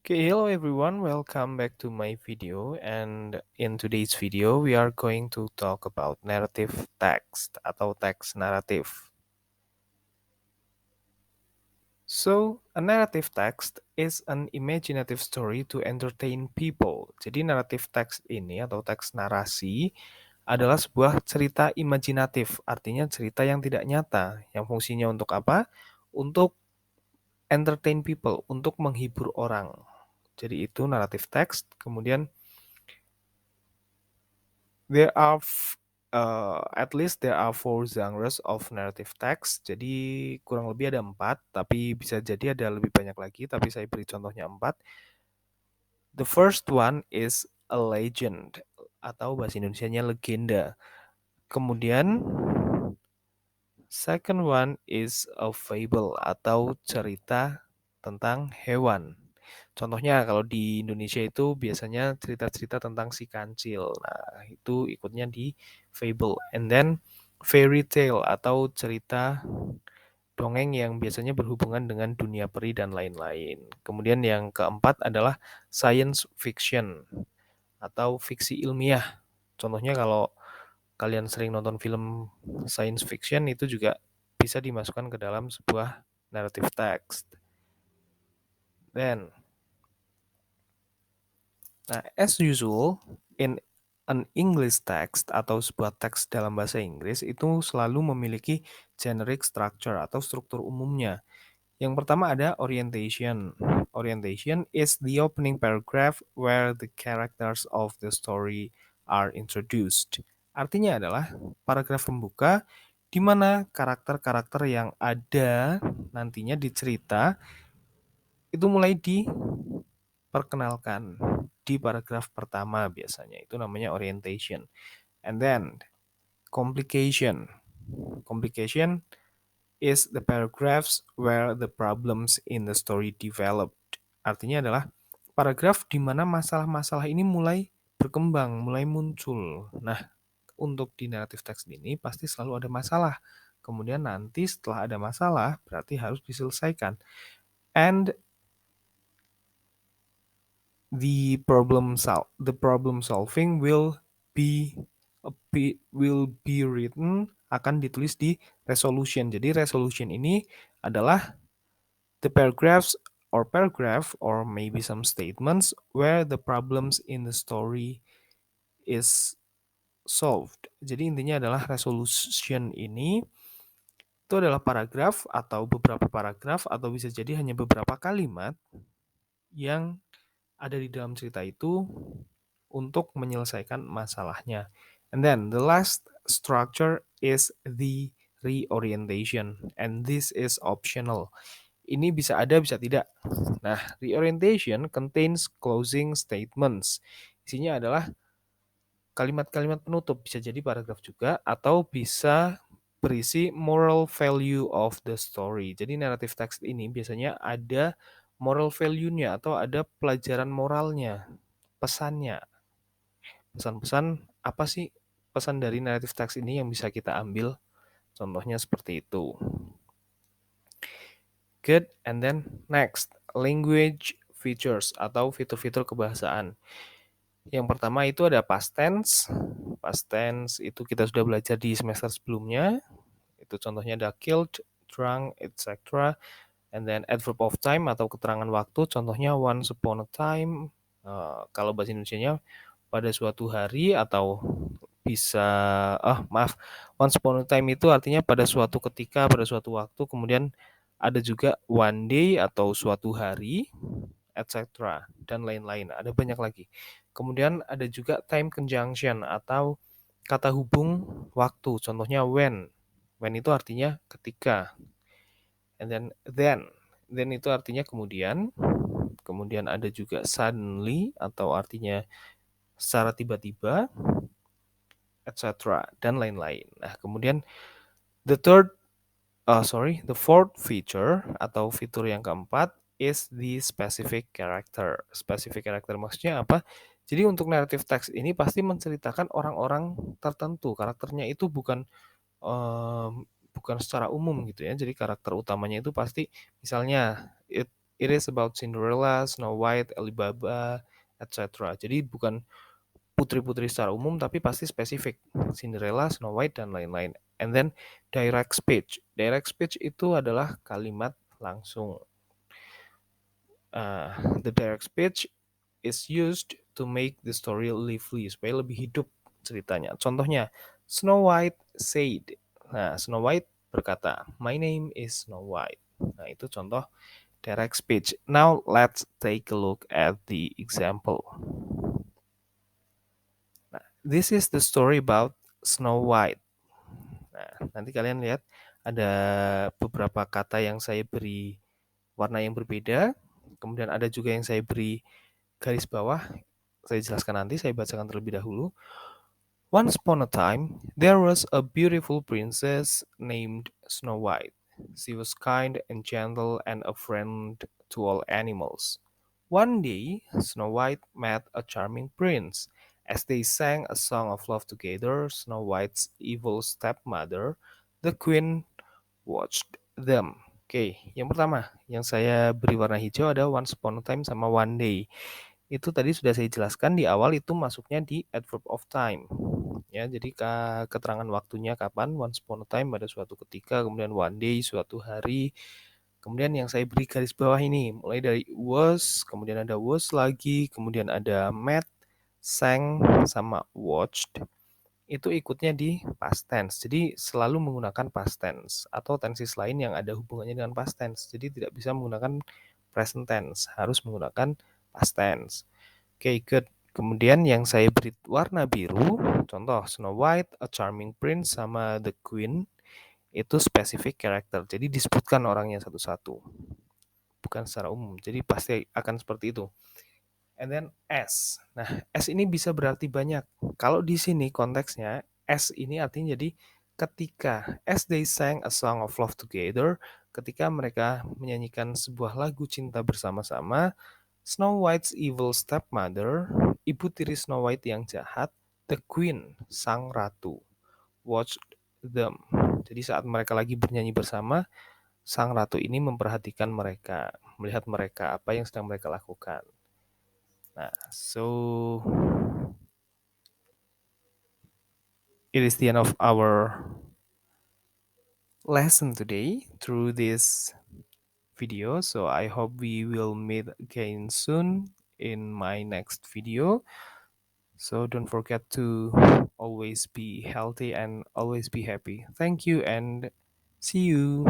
Okay, hello everyone, welcome back to my video. And in today's video, we are going to talk about narrative text atau teks naratif. So, a narrative text is an imaginative story to entertain people. Jadi naratif text ini atau teks narasi adalah sebuah cerita imajinatif, artinya cerita yang tidak nyata, yang fungsinya untuk apa? Untuk entertain people, untuk menghibur orang. Jadi itu naratif text. Kemudian There are at least there are four genres of narrative text. Jadi kurang lebih ada 4, tapi bisa jadi ada lebih banyak lagi, tapi saya beri contohnya 4. The first one is a legend atau bahasa Indonesianya legenda. Kemudian second one is a fable atau cerita tentang hewan. Contohnya kalau di Indonesia itu biasanya cerita-cerita tentang si kancil. Nah, itu ikutnya di fable. And then fairy tale atau cerita dongeng yang biasanya berhubungan dengan dunia peri dan lain-lain. Kemudian yang keempat adalah science fiction atau fiksi ilmiah. Contohnya kalau kalian sering nonton film science fiction itu juga bisa dimasukkan ke dalam sebuah narrative text. Then Nah, as usual, in an English text atau sebuah teks dalam bahasa Inggris itu selalu memiliki generic structure atau struktur umumnya. Yang pertama ada orientation. Orientation is the opening paragraph where the characters of the story are introduced. Artinya adalah paragraf pembuka di mana karakter-karakter yang ada nantinya di cerita itu mulai diperkenalkan di paragraf pertama biasanya. Itu namanya orientation. And then complication. Complication is the paragraphs where the problems in the story developed. Artinya adalah paragraf di mana masalah-masalah ini mulai berkembang, mulai muncul. Nah, untuk di narrative text ini pasti selalu ada masalah. Kemudian nanti setelah ada masalah berarti harus diselesaikan. And the problem solving will be written akan ditulis di resolution. Jadi resolution ini adalah the paragraph or maybe some statements where the problems in the story is solved. Jadi intinya adalah resolution ini itu adalah paragraf atau beberapa paragraf atau bisa jadi hanya beberapa kalimat yang ada di dalam cerita itu untuk menyelesaikan masalahnya. And then the last structure is the reorientation and this is optional. Ini bisa ada, bisa tidak. Nah, reorientation contains closing statements. Isinya adalah kalimat-kalimat penutup, bisa jadi paragraf juga, atau bisa berisi moral value of the story. Jadi naratif teks ini biasanya ada moral value-nya atau ada pelajaran moralnya, pesannya. Pesan-pesan apa sih pesan dari naratif teks ini yang bisa kita ambil? Contohnya seperti itu. Good, and then next, language features atau fitur-fitur kebahasaan. Yang pertama itu ada past tense. Past tense itu kita sudah belajar di semester sebelumnya. Itu contohnya ada killed, drunk, etc. And then adverb of time atau keterangan waktu. Contohnya once upon a time. Kalau bahasa Indonesianya pada suatu hari atau bisa once upon a time itu artinya pada suatu ketika, pada suatu waktu. Kemudian ada juga one day atau suatu hari, etc. dan lain-lain. Ada banyak lagi. Kemudian ada juga time conjunction atau kata hubung waktu. Contohnya when. When itu artinya ketika. And then itu artinya kemudian. Kemudian ada juga suddenly atau artinya secara tiba-tiba, etc. dan lain-lain. Nah, kemudian the fourth feature atau fitur yang keempat is the specific character. Specific character maksudnya apa? Jadi untuk narrative text ini pasti menceritakan orang-orang tertentu. Karakternya itu bukan secara umum gitu ya. Jadi karakter utamanya itu pasti misalnya it is about Cinderella, Snow White, Alibaba, etc. Jadi bukan putri-putri secara umum tapi pasti spesifik Cinderella, Snow White dan lain-lain. And then direct speech. Direct speech itu adalah kalimat langsung. The direct speech is used to make the story lively supaya lebih hidup ceritanya. Contohnya, Snow White said. Nah, Snow White berkata, "My name is Snow White." Nah, itu contoh direct speech. Now let's take a look at the example. Nah, this is the story about Snow White. Nah, nanti kalian lihat ada beberapa kata yang saya beri warna yang berbeda. Kemudian ada juga yang saya beri garis bawah. Saya jelaskan nanti, saya bacakan terlebih dahulu. Once upon a time, there was a beautiful princess named Snow White. She was kind and gentle and a friend to all animals. One day, Snow White met a charming prince. As they sang a song of love together, Snow White's evil stepmother, the queen, watched them. Oke, yang pertama yang saya beri warna hijau ada once upon a time sama one day. Itu tadi sudah saya jelaskan di awal, itu masuknya di adverb of time. Ya, jadi keterangan waktunya kapan, once upon a time pada suatu ketika, kemudian one day suatu hari. Kemudian yang saya beri garis bawah ini mulai dari was, kemudian ada was lagi, kemudian ada met, sang sama watched. Itu ikutnya di past tense. Jadi selalu menggunakan past tense atau tenses lain yang ada hubungannya dengan past tense. Jadi tidak bisa menggunakan present tense, harus menggunakan past tense. Oke, good. Kemudian yang saya beri warna biru, contoh Snow White, a charming prince, sama the queen, itu specific character. Jadi disebutkan orangnya satu-satu, bukan secara umum. Jadi pasti akan seperti itu. And then S. Nah, S ini bisa berarti banyak. Kalau di sini konteksnya, S ini artinya jadi ketika. As they sang a song of love together, ketika mereka menyanyikan sebuah lagu cinta bersama-sama, Snow White's evil stepmother, ibu tiri Snow White yang jahat, the queen, sang ratu, watched them. Jadi saat mereka lagi bernyanyi bersama, sang ratu ini memperhatikan mereka, melihat mereka, apa yang sedang mereka lakukan. Nah, so it is the end of our lesson today through this video. So I hope we will meet again soon in my next video. So don't forget to always be healthy and always be happy. Thank you and see you.